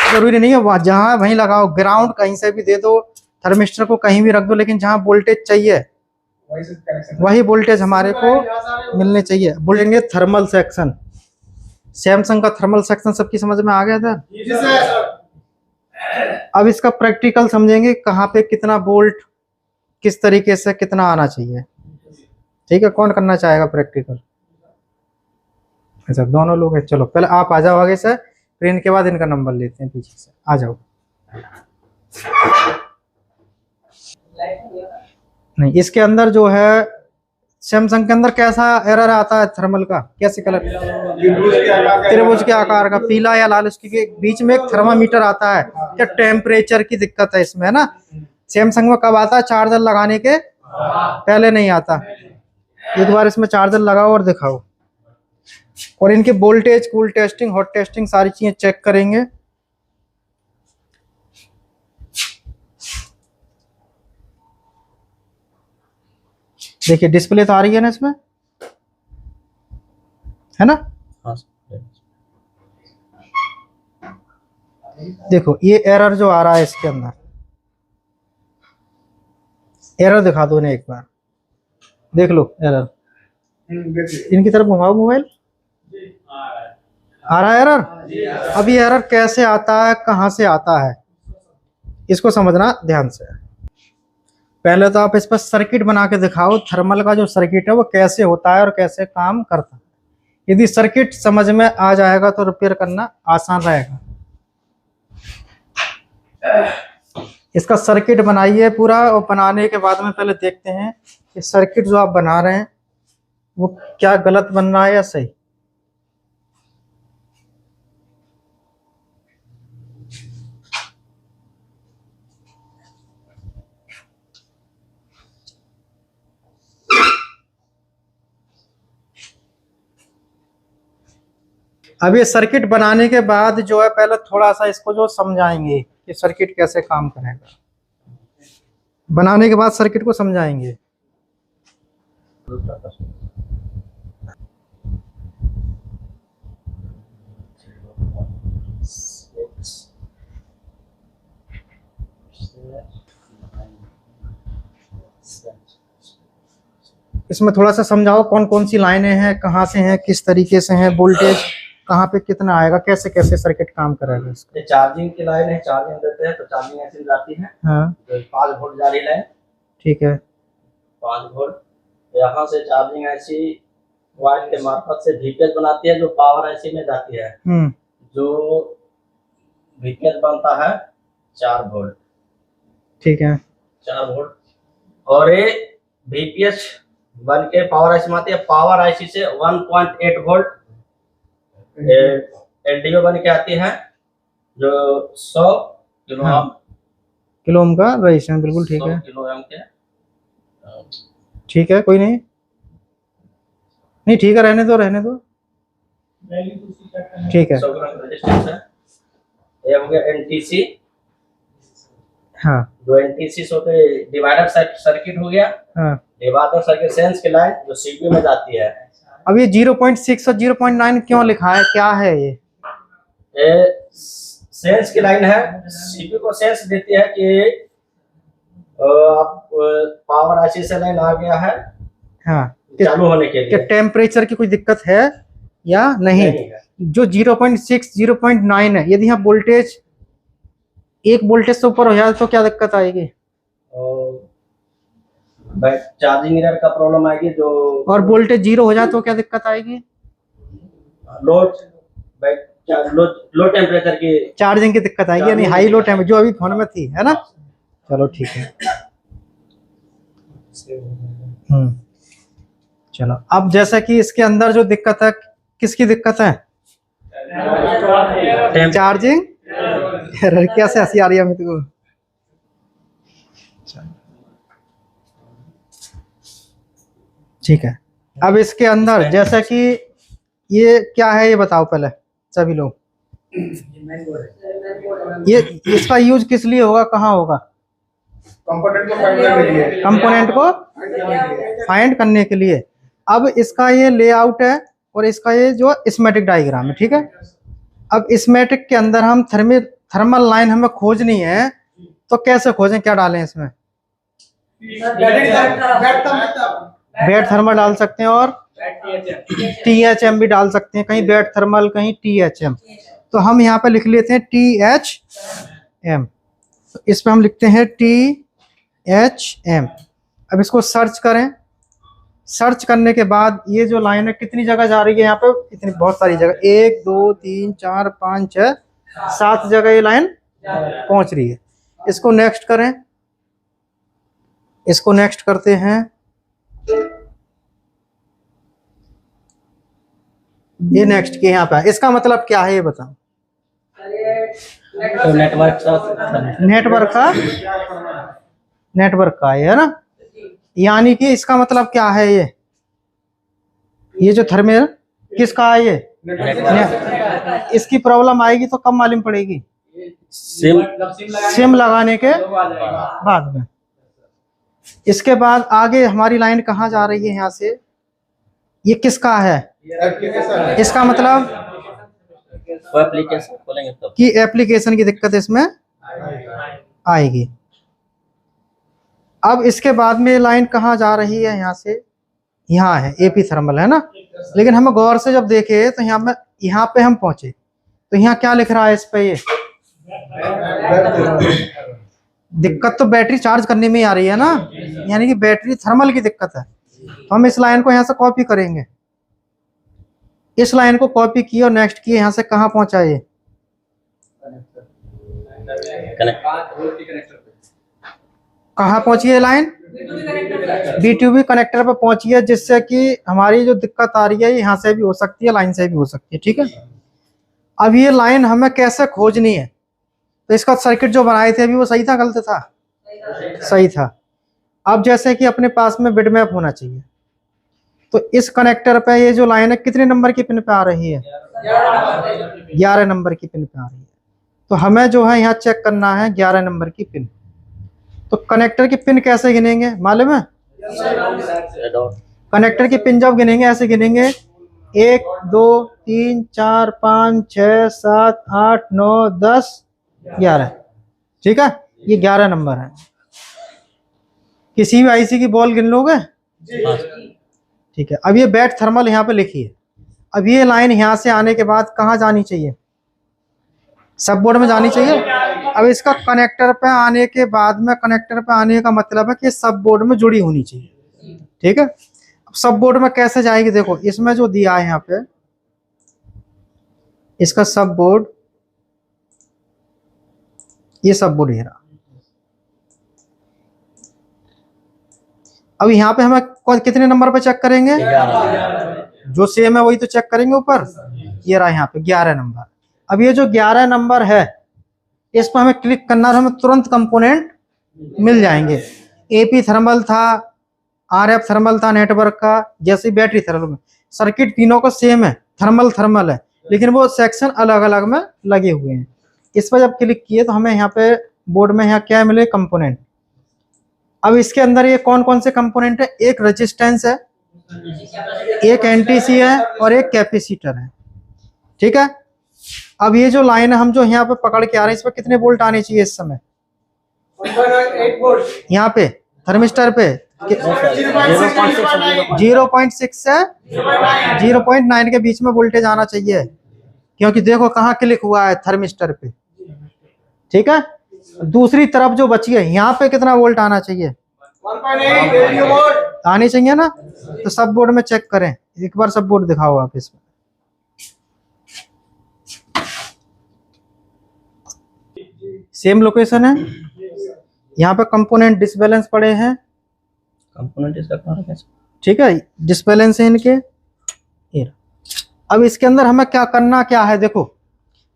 जरूरी नहीं है वहाँ जहाँ वहीं लगाओ, ग्राउंड कहीं से भी दे दो, थर्मिस्टर को कहीं भी रख दो, लेकिन जहाँ वोल्टेज चाहिए वही वोल्टेज हमारे को मिलने चाहिए। बोलेंगे थर्मल सेक्शन, सैमसंग का थर्मल सेक्शन सबकी समझ में आ गया था। अब इसका प्रैक्टिकल समझेंगे, कहाँ पे कितना वोल्ट किस तरीके से कितना आना चाहिए। ठीक है, कौन करना चाहेगा प्रैक्टिकल? अच्छा दोनों लोग हैं, चलो पहले आप आ जाओ आगे से, फिर इनके बाद इनका नंबर लेते हैं पीछे से, आ जाओ। नहीं, इसके अंदर जो है सैमसंग के अंदर कैसा एरर आता है थर्मल का, कैसे कलर? त्रिभुज के आकार का, पीला या लाल, उसके बीच में एक थर्मामीटर आता है, क्या टेम्परेचर की दिक्कत है इसमें, है ना। सैमसंग में कब आता है? चार्जर लगाने के पहले नहीं आता। एक बार इसमें चार्जर लगाओ और दिखाओ, और इनके voltage, cool testing, hot testing सारी चीजें चेक करेंगे। देखिए डिस्प्ले तो आ रही है ना इसमें, है ना। देखो ये एरर जो आ रहा है इसके अंदर, एरर दिखा दो ने एक बार, देख लो एरर। इनकी तरफ घुमाओ मोबाइल, आ रहा है एरर। अब ये एरर कैसे आता है, कहाँ से आता है, इसको समझना ध्यान से। पहले तो आप इस पर सर्किट बना के दिखाओ, थर्मल का जो सर्किट है वो कैसे होता है और कैसे काम करता है। यदि सर्किट समझ में आ जाएगा तो रिपेयर करना आसान रहेगा। इसका सर्किट बनाइए पूरा, और बनाने के बाद में पहले देखते हैं कि सर्किट जो आप बना रहे हैं वो क्या गलत बन रहा है या सही। अब ये सर्किट बनाने के बाद जो है पहले थोड़ा सा इसको जो समझाएंगे कि सर्किट कैसे काम करेगा, बनाने के बाद सर्किट को समझाएंगे। इसमें थोड़ा सा समझाओ कौन कौन सी लाइनें हैं, कहाँ से हैं, किस तरीके से हैं, वोल्टेज कहाँ पे कितना आएगा, कैसे कैसे सर्किट काम करेगा इसका। चार्जिंग की लाइन है, चार्जिंग देते हैं तो चार्जिंग ऐसे जाती है। हाँ 5 वोल्ट जा रही लाइन, ठीक है। 5 वोल्ट यहाँ से चार्जिंग ऐसी वायर के मार्फत से वीपीएस बनाती है, जो पावर ऐसी में जाती है। जो वीपीएस बनता है 4 वोल्ट, ठीक है, 4 वोल्ट। और ये वीपीएस बन के पावर आईसी में आती है, पावर आईसी से 1.8 वोल्ट एलडीओ बन के आती है, जो 100 किलो ओम का रजिस्टेंस, बिल्कुल ठीक है, किलो ओम के। ठीक है, कोई नहीं, नहीं ठीक है, रहने दो रहने दो, ठीक है। 100 ग्राम रेजिस्टेंस है। ये हो गया एनटीसी। हाँ जो एनटीसी सो के डिवाइडर सर्किट हो गया। हाँ, डिवाइडर सर्किट सेंस की लाइन जो सीपीयू में जाती है। अब ये 0.6 और 0.9 क्यों लिखा है, क्या है ये? सेंस की लाइन है, सीपीयू को सेंस देती है कि आप पावर आईसी से लाइन आ गया है, हाँ, चालू होने के लिए। टेम्परेचर की कोई दिक्कत है या नहीं है। जो 0.6 0.9 है, यदि यहाँ वोल्टेज एक वोल्टेज से ऊपर हो जाए तो क्या दिक्कत आएगी? चार्जिंग एरर का प्रॉब्लम आएगी। जो और वोल्टेज 0 हो जाए तो क्या दिक्कत आएगी? लो टेम्परेचर की चार्जिंग की दिक्कत आएगी, यानी हाई लो टेम्परेचर जो अभी फोन में थी, है ना। चलो ठीक है। चलो अब जैसा कि इसके अंदर जो दिक्कत है, किसकी दिक्कत है? Charging error. कैसे हंसी आ रही है अमित को? ठीक है। अब इसके अंदर जैसा कि ये क्या है ये बताओ पहले सभी लोग। ये इसका यूज किस लिए होगा, कहाँ होगा? कंपोनेंट को फाइंड करने के लिए। अब इसका ये लेआउट है और इसका ये जो स्कीमेटिक डायग्राम है, ठीक है। अब स्कीमेटिक के अंदर हम थर्मल लाइन हमें खोजनी है तो कैसे खोजें, क्या डालें इसमें? बेड थर्मल डाल सकते हैं और THM भी डाल सकते हैं, कहीं बेड थर्मल कहीं THM। तो हम यहाँ पे लिख लेते हैं THM। तो इस पे हम लिखते हैं THM। अब इसको सर्च करें। सर्च करने के बाद ये जो लाइन है कितनी जगह जा रही है यहाँ पे? इतनी बहुत सारी जगह, 1 2 3 4 5 6 7 जगह ये लाइन पहुंच रही है। इसको नेक्स्ट करें। इसको नेक्स्ट करते हैं। ये नेक्स्ट किया यहाँ पे, इसका मतलब क्या है ये बताओ? तो नेटवर्क का है ना, यानी कि इसका मतलब क्या है? ये जो थर्मल किसका है? ये इसकी प्रॉब्लम आएगी तो कब मालूम पड़ेगी? सिम लगाने के बाद में। इसके बाद आगे हमारी लाइन कहाँ जा रही है? यहाँ से ये किसका है? इसका मतलब कि एप्लीकेशन की दिक्कत इसमें आएगी। अब इसके बाद में लाइन कहाँ जा रही है? यहाँ से यहाँ है, AP थर्मल है ना। लेकिन हम गौर से जब देखे तो यहाँ पे हम पहुंचे तो यहाँ क्या लिख रहा है इस पे? ये दिक्कत तो बैटरी चार्ज करने में ही आ रही है ना, यानी कि बैटरी थर्मल की दिक्कत है। तो हम इस लाइन को यहाँ से कॉपी करेंगे। इस लाइन को कॉपी किए और नेक्स्ट किए, यहाँ से कहाँ पहुंचा? ये कहाँ पहुंची है लाइन? B2B कनेक्टर पे पहुंची है, जिससे कि हमारी जो दिक्कत आ रही है यहाँ से भी हो सकती है, लाइन से भी हो सकती है। ठीक है, अब ये लाइन हमें कैसे खोजनी है? तो इसका सर्किट जो बनाए थे अभी वो सही था गलत था? सही था। अब जैसे कि अपने पास में बिट मैप होना चाहिए, तो इस कनेक्टर पे ये जो लाइन है कितने नंबर की पिन पे आ रही है? 11 नंबर की पिन पे आ रही है। तो हमें जो है यहाँ चेक करना है 11 नंबर की पिन। तो कनेक्टर की पिन कैसे गिनेंगे मालूम है? कनेक्टर की पिन जब गिनेंगे ऐसे गिनेंगे, 1 2 3 4 5 6 7 8 9 10 11। ठीक है, ये 11 नंबर है। किसी भी IC की बॉल गिन लोगे? ठीक है। अब ये बेड थर्मल यहाँ पे लिखिए। अब ये लाइन यहाँ से आने के बाद कहाँ जानी चाहिए? सब बोर्ड में जानी चाहिए। अब इसका कनेक्टर पे आने के बाद में, कनेक्टर पे आने का मतलब है कि सब बोर्ड में जुड़ी होनी चाहिए। ठीक है, अब सब बोर्ड में कैसे जाएगी? देखो इसमें जो दिया है यहाँ पे, इसका सब बोर्ड, ये सब बोर्ड है। अब यहाँ पे हमें कितने नंबर पे चेक करेंगे? जो सेम है वही तो चेक करेंगे ऊपर। ये रहा यहाँ पे 11 नंबर। अब ये जो 11 नंबर है इस पर हमें क्लिक करना, हमें तुरंत कंपोनेंट मिल जाएंगे। AP थर्मल था, RF थर्मल था नेटवर्क का, जैसे बैटरी थर्मल में सर्किट तीनों का सेम है, थर्मल है, लेकिन वो सेक्शन अलग अलग में लगे हुए हैं। इस पर जब क्लिक किए तो हमें यहाँ पे बोर्ड में यहाँ क्या मिले? कंपोनेंट। अब इसके अंदर ये कौन कौन से कंपोनेंट है? एक रेजिस्टेंस है, एक NTC है और एक कैपेसिटर है। ठीक है, अब ये जो लाइन है हम जो यहाँ पे पकड़ के आ रहे हैं, इस पर कितने वोल्ट आने चाहिए इस समय? 1.8 वोल्ट। यहाँ पे थर्मिस्टर पे 0.6 से 0.9 के बीच में वोल्टेज आना चाहिए, क्योंकि देखो कहाँ क्लिक हुआ है? थर्मिस्टर पे। ठीक है, दूसरी तरफ जो बची है यहाँ पे कितना वोल्ट आना चाहिए? 1.8 वोल्ट आनी चाहिए ना। तो सब बोर्ड में चेक करें, एक बार सब बोर्ड दिखाओ आप। इसमें सेम लोकेशन है। यहाँ पे कंपोनेंट डिसबैलेंस पड़े हैं। कंपोनेंट इसका कहाँ है? ठीक है, डिसबैलेंस है इनके। अब इसके अंदर हमें क्या करना क्या है? देखो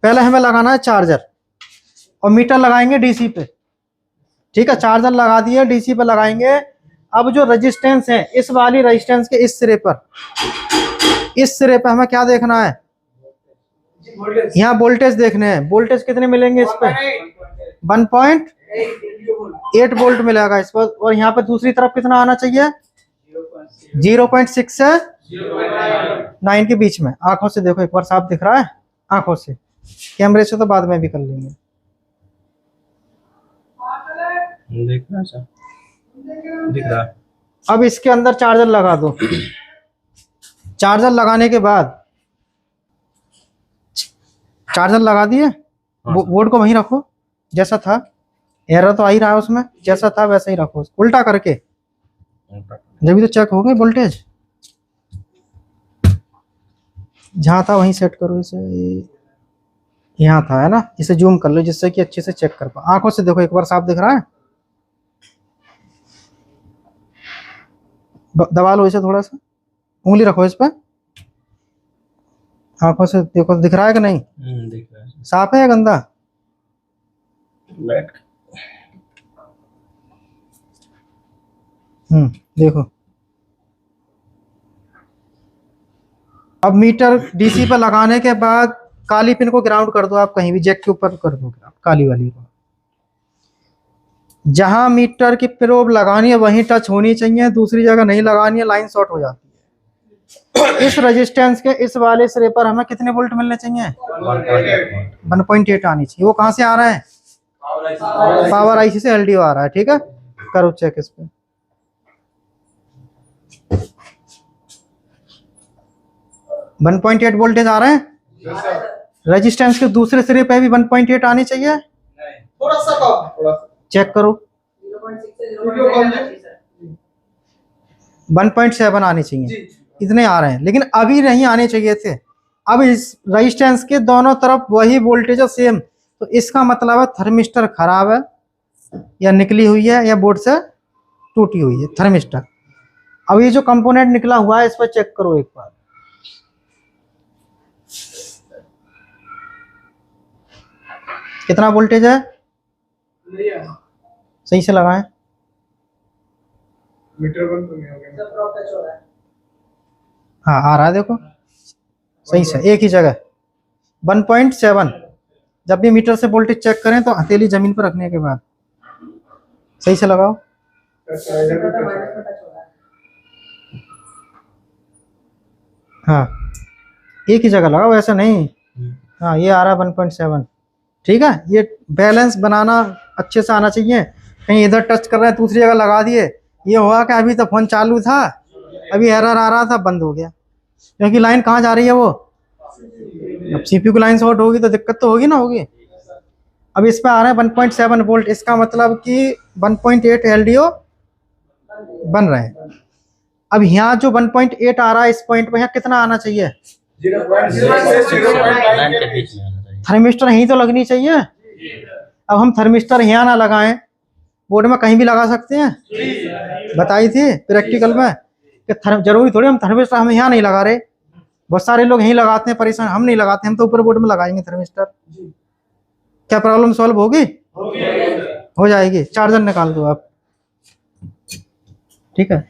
पहले हमें लगाना है चार्जर और मीटर लगाएंगे DC पे। ठीक है, चार्जर लगा दिए, DC पे लगाएंगे। अब जो रेजिस्टेंस है इस वाली रेजिस्टेंस के इस सिरे पर, इस सिरे पे हमें क्या देखना है? यहाँ वोल्टेज देखने हैं। वोल्टेज कितने मिलेंगे इस पे? 1.8 वोल्ट मिलेगा इस पर। और यहाँ पे दूसरी तरफ कितना आना चाहिए? 0.6 से 9 के बीच में। आंखों से देखो एक बार, साफ दिख रहा है? आंखों से, कैमरे से तो बाद में भी कर लेंगे। दिख रहा है सर, दिख रहा है। अब इसके अंदर चार्जर लगा दो। चार्जर लगाने के बाद, चार्जर लगा दिए, बोर्ड को वहीं रखो जैसा था। एरर तो आ ही रहा है उसमें, जैसा था वैसा ही रखो, उल्टा करके, जब भी तो चेक हो गई वोल्टेज। जहाँ था वहीं सेट करो इसे, यहाँ था है ना, इसे जूम कर लो जिससे कि अच्छे से चेक कर पाओ। आंखों से देखो एक बार, साफ दिख रहा है? दबा लो इसे थोड़ा सा, उंगली रखो इस पर, आंखों से देखो दिख रहा है कि नहीं? दिख रहा है। साफ है या गंदा? बैठ। देखो। अब मीटर डीसी पर लगाने के बाद काली पिन को ग्राउंड कर दो आप, कहीं भी जैक के ऊपर कर दो काली वाली को। जहां मीटर की प्रोब लगानी है वहीं टच होनी चाहिए, दूसरी जगह नहीं लगानी है, लाइन शॉर्ट हो जाती है। इस रेजिस्टेंस के इस वाले सिरे पर हमें कितने वोल्ट मिलने चाहिए? 1.8 आनी चाहिए। वो कहां से आ रहा है? पावर आईसी से एलडीओ आ रहा है। ठीक है, करो चेक इस पे। Yes, 1.8 वोल्टेज आ रहे हैं। रेजिस्टेंस के दूसरे सिरे पे भी 1.8 आनी चाहिए। थोड़ा सा कम, चेक करो, 1.7 आनी चाहिए। इतने आ रहे हैं, लेकिन अभी नहीं आने चाहिए थे। अब इस रेजिस्टेंस के दोनों तरफ वही वोल्टेज है सेम, तो इसका मतलब है थर्मिस्टर खराब है, या निकली हुई है, या बोर्ड से टूटी हुई है थर्मिस्टर। अब ये जो कंपोनेंट निकला हुआ है इस पर चेक करो एक बार। कितना वोल्टेज है? सही से लगाएं। मीटर बंद तो नहीं हो गया। हाँ आ रहा है, देखो सही से एक ही जगह 1.7। जब भी मीटर से वोल्टेज चेक करें तो हथेली जमीन पर रखने के बाद सही से लगाओ। हाँ एक ही जगह लगाओ, ऐसा नहीं। हाँ ये आ रहा है 1.7। ठीक है, ये बैलेंस बनाना अच्छे से आना चाहिए। कहीं इधर टच कर रहे हैं दूसरी जगह लगा दिए, ये हुआ कि अभी तो फोन चालू था, अभी एरर आ रहा था, बंद हो गया, क्योंकि लाइन कहाँ जा रही है वो? अब सीपीयू की लाइन शॉर्ट होगी तो दिक्कत तो होगी ना, होगी। अब इस पे आ रहे हैं 1.7 वोल्ट, इसका मतलब कि 1.8 एलडीओ बन रहे हैं। अब यहाँ जो 1.8 आ रहा है इस पॉइंट पे, यहाँ कितना आना चाहिए? 0.9 के बीच में आना चाहिए। थर्मिस्टर यहीं तो लगनी चाहिए। अब हम थर्मिस्टर यहाँ ना लगाएं, बोर्ड में कहीं भी लगा सकते हैं। बताई थी प्रैक्टिकल में कि जरूरी थोड़ी हम थर्मिस्टर हम यहाँ नहीं लगा रहे, बहुत सारे लोग यहीं लगाते हैं, परेशान। हम नहीं लगाते, हम तो ऊपर बोर्ड में लगाएंगे थर्मिस्टर। क्या प्रॉब्लम सॉल्व होगी? हो जाएगी। चार्जर निकाल दो आप। ठीक है,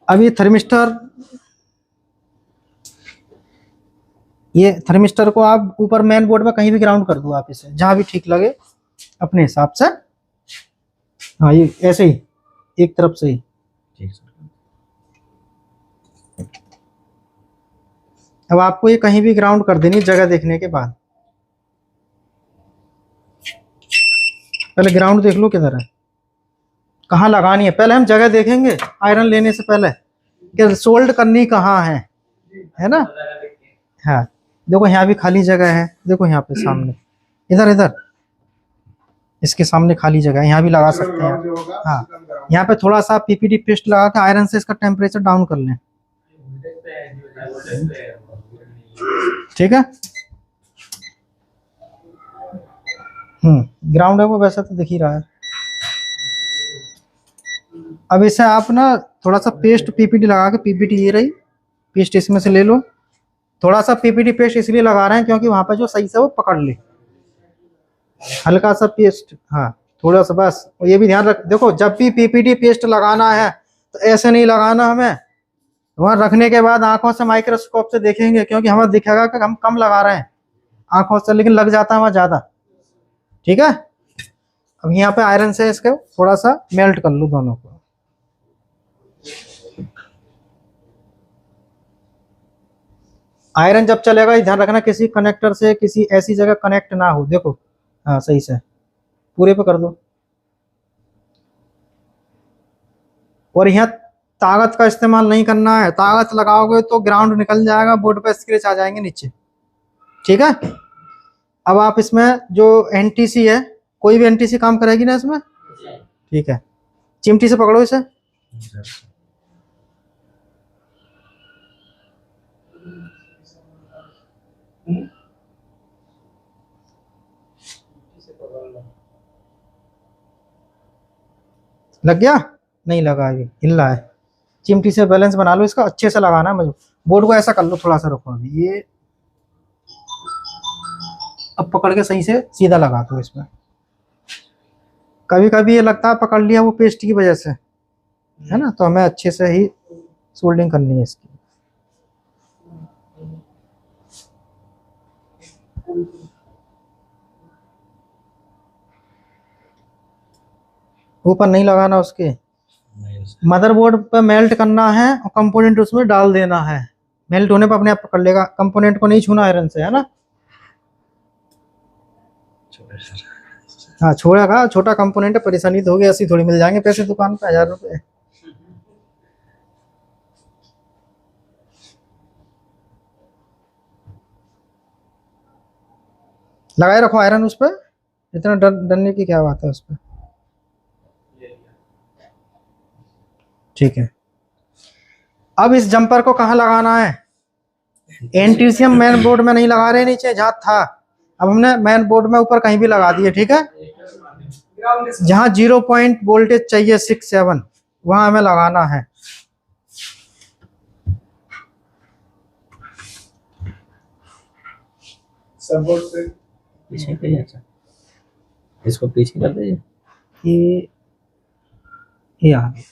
अब ये थर्मिस्टर को आप ऊपर मेन बोर्ड में कहीं भी ग्राउंड कर दो आप, इसे जहां भी ठीक लगे अपने हिसाब से। हाँ ये ऐसे ही एक तरफ से ही। ठीक सर। अब आपको ये कहीं भी ग्राउंड कर देनी जगह देखने के बाद। पहले ग्राउंड देख लो किधर है, कहाँ लगानी है। पहले हम जगह देखेंगे आयरन लेने से पहले कि सोल्ड करनी कहाँ है ना। हाँ देखो यहाँ भी खाली जगह है, देखो यहाँ पे सामने, इधर इधर इसके सामने खाली जगह है, यहाँ भी लगा सकते हैं आप। हाँ यहाँ पे थोड़ा सा पीपीडी पेस्ट लगा के आयरन से इसका टेम्परेचर डाउन कर लें। ठीक है, ग्राउंड है वो, वैसा तो दिख ही रहा है। अब इसे आप ना थोड़ा सा पेस्ट पीपीडी लगा के, पीपीडी ये रही पेस्ट, इसमें से ले लो। थोड़ा सा पीपीडी पेस्ट इसलिए लगा रहे हैं क्योंकि वहां पर जो सही से वो पकड़ ले, हल्का सा पेस्ट। हाँ थोड़ा सा बस। और ये भी ध्यान रख, देखो जब भी पीपीडी पेस्ट लगाना है तो ऐसे नहीं लगाना, हमें वहां रखने के बाद आंखों से माइक्रोस्कोप से देखेंगे, क्योंकि हमें दिखेगा कि हम कम लगा रहे हैं आंखों से, लेकिन लग जाता है वहां ज्यादा। ठीक है, अब यहाँ पे आयरन से इसको थोड़ा सा मेल्ट कर लो दोनों को। आयरन जब चलेगा ध्यान रखना किसी कनेक्टर से किसी ऐसी जगह कनेक्ट ना हो। देखो हाँ सही से पूरे पे कर दो। और यहाँ ताकत का इस्तेमाल नहीं करना है, ताकत लगाओगे तो ग्राउंड निकल जाएगा, बोर्ड पे स्क्रैच आ जाएंगे नीचे। ठीक है, अब आप इसमें जो एनटीसी है, कोई भी एनटीसी काम करेगी ना इसमें? ठीक है, चिमटी से पकड़ो इसे। लग गया? नहीं लगा, अभी हिल रहा है। चिमटी से बैलेंस बना लो इसका, अच्छे से लगाना है मुझे। बोर्ड को ऐसा कर लो, थोड़ा सा रुको अभी, ये अब पकड़ के सही से सीधा लगा दो इसमें। कभी कभी ये लगता है पकड़ लिया वो पेस्ट की वजह से, है ना, तो हमें अच्छे से ही सोल्डिंग करनी है इसकी। ऊपर नहीं लगाना उसके, मदरबोर्ड पे मेल्ट करना है और कंपोनेंट उसमें डाल देना है। मेल्ट होने पर अपने आप पकड़ लेगा, कंपोनेंट को नहीं छूना आयरन से, है ना। हाँ छोड़ेगा, छोटा कंपोनेंट है, परेशानी तो होगी, ऐसी थोड़ी मिल जाएंगे पैसे दुकान पे 1000 रुपए। लगाए रखो आयरन उस पर, इतना डरने की क्या बात है उस पर। ठीक है, अब इस जंपर को कहाँ लगाना है? एनटीसीएम मेन बोर्ड में नहीं लगा रहे नीचे जहाँ था, अब हमने मेन बोर्ड में ऊपर कहीं भी लगा दिए। ठीक है, जहाँ 0 पॉइंट वोल्टेज चाहिए 6-7, वहां हमें लगाना है। पीछे करिए, अच्छा इसको पीछे कर दीजिए। ये आ गया।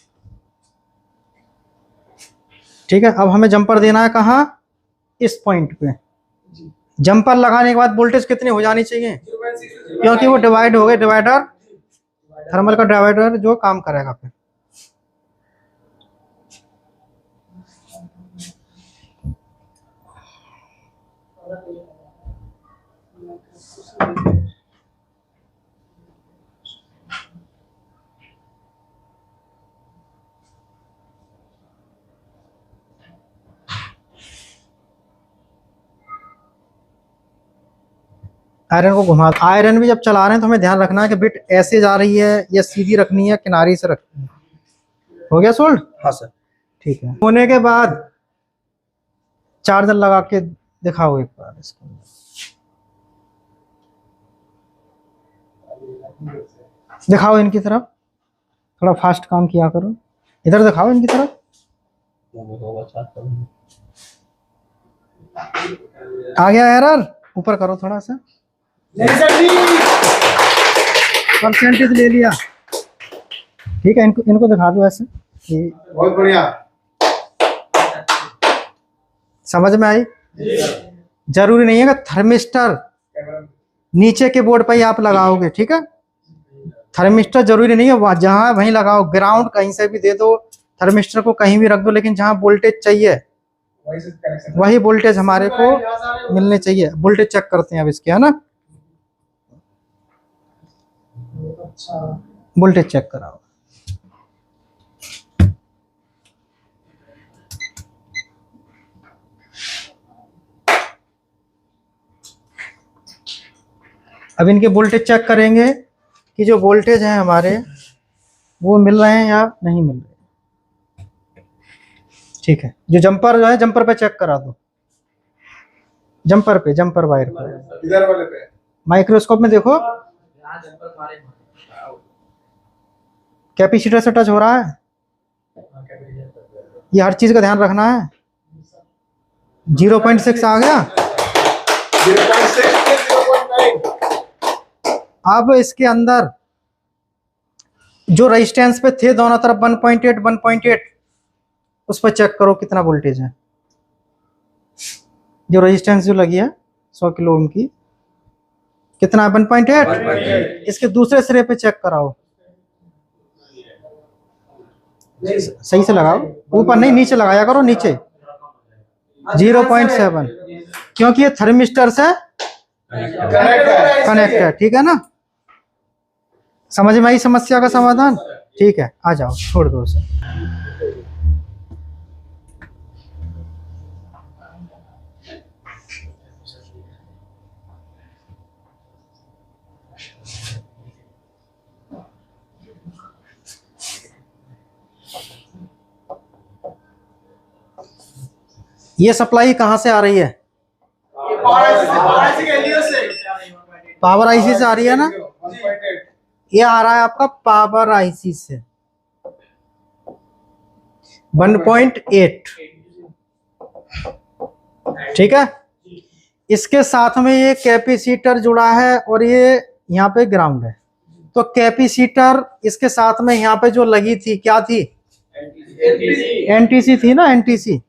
ठीक है, अब हमें जंपर देना है कहाँ? इस पॉइंट पे। जंपर लगाने के बाद वोल्टेज कितनी हो जानी चाहिए? क्योंकि वो डिवाइड हो गए, डिवाइडर, थर्मल का डिवाइडर जो काम करेगा फिर। आयरन को घुमा, आयरन भी जब चला रहे हैं तो हमें ध्यान रखना है कि बिट ऐसे जा रही है या सीधी रखनी है, किनारी से रखनी है। हो गया सोल्ड? हाँ सर। ठीक है, होने के बाद चार्जर लगा के दिखाओ एक बार इसको। दिखाओ इनकी तरफ, थोड़ा फास्ट काम किया करो, इधर दिखाओ इनकी तरफ। आ गया एरर? ऊपर करो थोड़ा सा, परसेंटेज ले लिया। ठीक है, इनको दिखा दो ऐसे। बहुत बढ़िया, समझ में आई? जरूरी नहीं है कि थर्मिस्टर नीचे के बोर्ड पर ही आप लगाओगे। ठीक है, थर्मिस्टर जरूरी नहीं है जहां वहीं लगाओ, ग्राउंड कहीं से भी दे दो, थर्मिस्टर को कहीं भी रख दो, लेकिन जहां वोल्टेज चाहिए वही वोल्टेज हमारे को मिलने चाहिए। वोल्टेज चेक करते हैं अब इसके, है ना। वोल्टेज चेक कराओ। अब इनके वोल्टेज चेक करेंगे कि जो वोल्टेज है हमारे वो मिल रहे हैं या नहीं मिल रहे। ठीक है, जो जंपर जो है जंपर पे चेक करा दो, जंपर पे, जंपर वायर पे, इधर वाले पे माइक्रोस्कोप में देखो कैपेसिटर से टच हो रहा है। ये हर चीज का ध्यान रखना है। 0.6 आ गया। 0.6 अब इसके अंदर जो रेजिस्टेंस पे थे दोनों तरफ 1.8 उस पर चेक करो कितना वोल्टेज है। जो रेजिस्टेंस जो लगी है 100 किलो ओम की, कितना है? 1.8। इसके दूसरे सिरे पे चेक कराओ, सही से लगाओ, ऊपर नहीं नीचे लगाया करो, नीचे 0.7, क्योंकि ये थर्मिस्टर से कनेक्ट है। ठीक है ना, समझ में आई समस्या का समाधान? ठीक है, आ जाओ, छोड़ दो उसे। ये सप्लाई कहाँ से आ रही है? पावर आईसी से आ रही है ना? ये आ रहा है आपका पावर आईसी से 1.8। ठीक है, इसके साथ में ये कैपेसिटर जुड़ा है और ये यहाँ पे ग्राउंड है। तो कैपेसिटर इसके साथ में यहाँ पे जो लगी थी, क्या थी? एनटीसी थी ना, एनटीसी।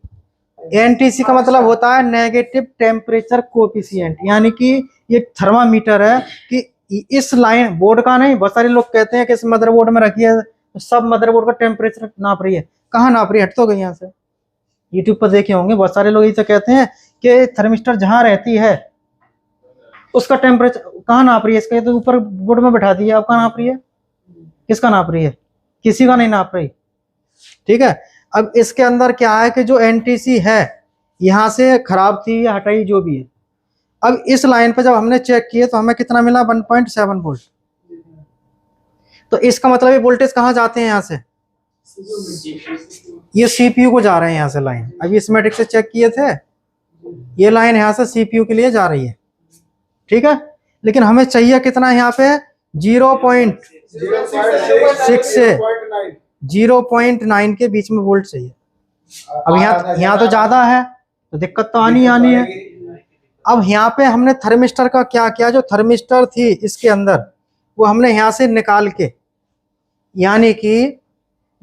एनटीसी का मतलब होता है नेगेटिव टेम्परेचर कोएफिशिएंट, यानी कि ये थर्मामीटर है कि इस लाइन बोर्ड का नहीं, बहुत सारे लोग कहते हैं कि इस मदरबोर्ड में रखी है तो सब मदरबोर्ड का टेम्परेचर नाप रही है। कहाँ नाप रही है? हट तो गई यहाँ से, यूट्यूब पर देखे होंगे बहुत सारे लोग ये तो कहते हैं कि थर्मिस्टर जहाँ रहती है उसका टेम्परेचर कहाँ नाप रही है? इसका तो ऊपर बोर्ड में बैठा दी है, अब कहाँ नाप रही है? किसका नाप रही है? किसी का नहीं नाप रही। ठीक है, अब इसके अंदर क्या है कि जो एनटीसी है यहाँ से खराब थी या हटाई जो भी है, अब इस लाइन पे जब हमने चेक किए तो हमें कितना मिला? 1.7 वोल्ट। तो इसका मतलब ये वोल्टेज कहाँ जाते हैं? यहाँ से ये सीपीयू को जा रहे हैं यहाँ से लाइन। अभी स्कीमेटिक से चेक किए थे, ये लाइन यहाँ से सीपीयू के लिए जा रही है। ठीक है, लेकिन हमें चाहिए कितना यहाँ पे? 0.6 से 0.9 के बीच में वोल्ट चाहिए। अब यहाँ तो ज्यादा है तो दिक्कत तो आनी है। अब यहाँ पे हमने थर्मिस्टर का क्या किया? जो थर्मिस्टर थी इसके अंदर वो हमने यहाँ से निकाल के, यानी कि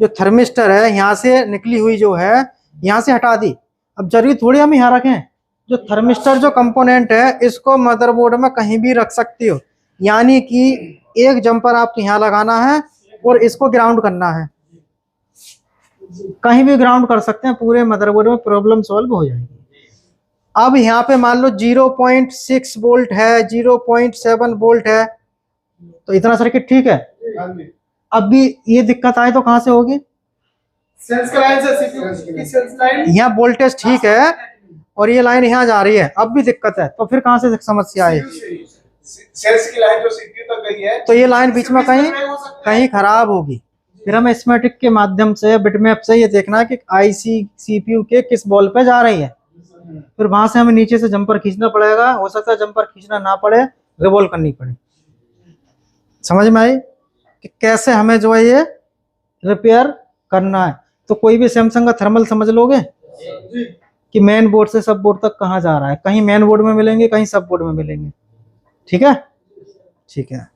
जो थर्मिस्टर है यहाँ से निकली हुई जो है यहाँ से हटा दी। अब जरूरी थोड़ी हम यहाँ रखें, जो थर्मिस्टर जो कंपोनेंट है इसको मदरबोर्ड में कहीं भी रख सकती हो, यानी कि एक जंपर आपको यहाँ लगाना है और इसको ग्राउंड करना है, कहीं भी ग्राउंड कर सकते हैं, पूरे मदरबोर्ड में प्रॉब्लम सॉल्व हो जाएगी। अब यहाँ पे मान लो 0.6 वोल्ट है, 0.7 वोल्ट है, तो इतना सर्किट ठीक है। अब भी ये दिक्कत आए तो कहाँ से होगी? सेंस का लाइन से सीपीयू की सेंस लाइन, यहाँ वोल्टेज ठीक है और ये लाइन यहाँ जा रही है, अब भी दिक्कत है, तो फिर कहाँ से समस्या आए? सेंस की लाइन जो सीपीयू तक गई है तो ये लाइन बीच में कहीं खराब होगी। फिर हमें स्कीमेटिक के माध्यम से, बिटमैप से ये देखना है कि आईसी सीपीयू के किस बॉल पे जा रही है। फिर वहां से हमें नीचे से जंपर खींचना पड़ेगा, हो सकता है जंपर खींचना ना पड़े, रिवॉल्व करनी पड़े। समझ में आई कि कैसे हमें जो है ये रिपेयर करना है? तो कोई भी सैमसंग का थर्मल समझ लोगे कि मेन बोर्ड से सब बोर्ड तक कहाँ जा रहा है। कहीं मेन बोर्ड में मिलेंगे, कहीं सब बोर्ड में मिलेंगे। ठीक है, ठीक है।